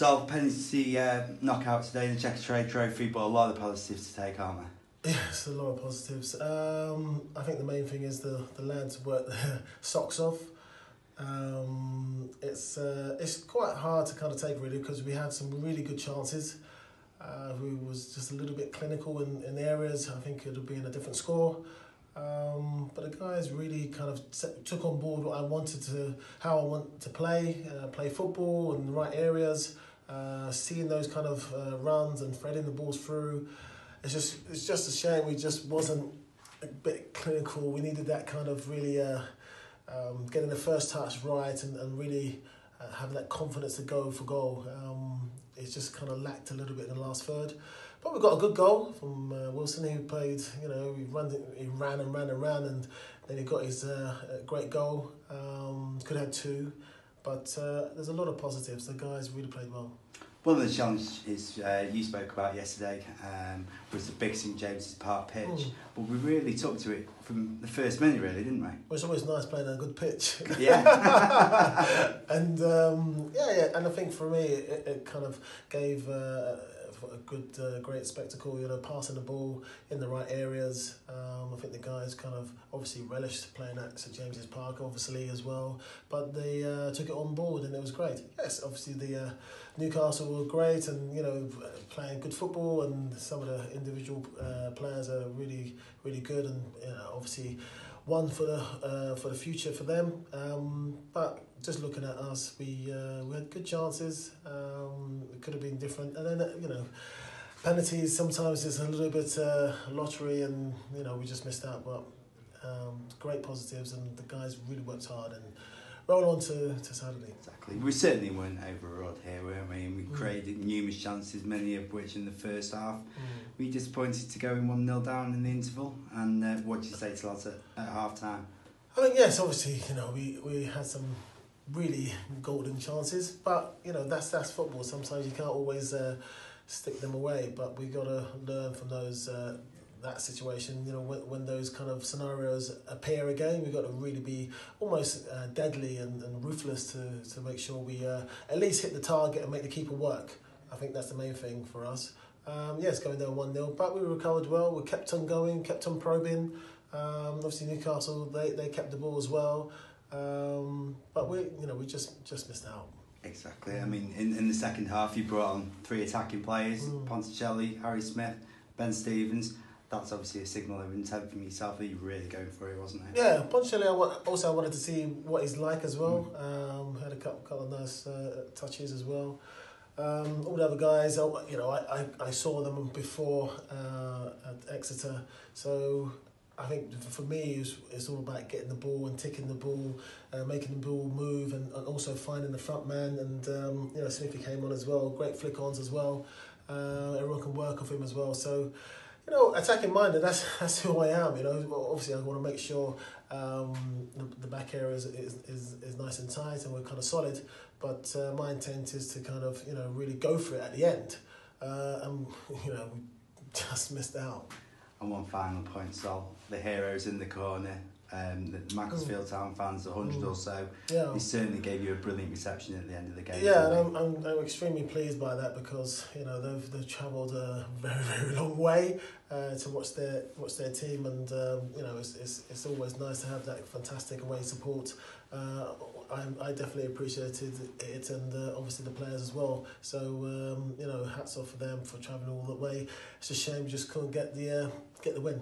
So, penalty knockout today in the Checkatrade Trophy, but a lot of the positives to take, aren't there? Yes, a lot of positives. I think the main thing is the lads work their socks off. It's quite hard to kind of take really because we had some really good chances. We was just a little bit clinical in areas. I think it would have been a different score. But the guys really kind of took on board what I wanted to, how I want to play football in the right areas, seeing those kind of runs and threading the balls through. It's just a shame we just wasn't a bit clinical. We needed that kind of really getting the first touch right and really having that confidence to go for goal. It's just kind of lacked a little bit in the last third. But we got a good goal from Wilson, who played, he ran and then he got his great goal. Could have had two, but there's a lot of positives. The guys really played well. One of the challenges you spoke about yesterday was the big St James's Park pitch, but we really took to it from the first minute, really, didn't we? Well, it's always nice playing on a good pitch. Yeah. And and I think for me it kind of gave a good, great spectacle. Passing the ball in the right areas. I think the guys kind of obviously relished playing at St James's Park, obviously as well. But they took it on board, and it was great. Yes, obviously the Newcastle were great, and playing good football, and some of the individual players are really, really good, and obviously one for the future for them. But just looking at us, we had good chances. It could have been different, and then penalties sometimes it's a little bit lottery, and we just missed out. But great positives, and the guys really worked hard and roll on to Saturday. Exactly. We certainly weren't overawed here, weren't we? And we created numerous chances, many of which in the first half. Were you disappointed to go in 1-0 down in the interval? And what did you say to lads at half time? I think yes, obviously, we had some really golden chances, but that's football. Sometimes you can't always stick them away, but we got to learn from those that situation. When those kind of scenarios appear again, we've got to really be almost deadly and ruthless to make sure we at least hit the target and make the keeper work. I think that's the main thing for us. Yes, going down 1-0, but we recovered well. We kept on going, kept on probing. Obviously Newcastle, they kept the ball as well, but we just missed out. Exactly. I mean, in the second half, you brought on 3 attacking players: Ponticelli, Harry Smith, Ben Stevens. That's obviously a signal of intent from yourself that you're really going for it, wasn't it? Yeah, Ponticelli. I wanted to see what he's like as well. Had a couple of nice touches as well. All the other guys, I saw them before at Exeter, so I think for me it's all about getting the ball and ticking the ball, making the ball move, and also finding the front man. And Smithy came on as well, great flick-ons as well. Everyone can work off him as well. So attacking minded. That's who I am. Obviously I want to make sure the back area is nice and tight and we're kind of solid. But my intent is to kind of really go for it at the end. And we just missed out. And one final point, Sol, the heroes in the corner, the Macclesfield Town fans, 100 or so, they certainly gave you a brilliant reception at the end of the game. Yeah, and I'm extremely pleased by that because they've travelled a very, very long way to watch their team, and it's always nice to have that fantastic away support. I definitely appreciated it, and obviously the players as well. So hats off for them for travelling all the way. It's a shame we just couldn't get the win.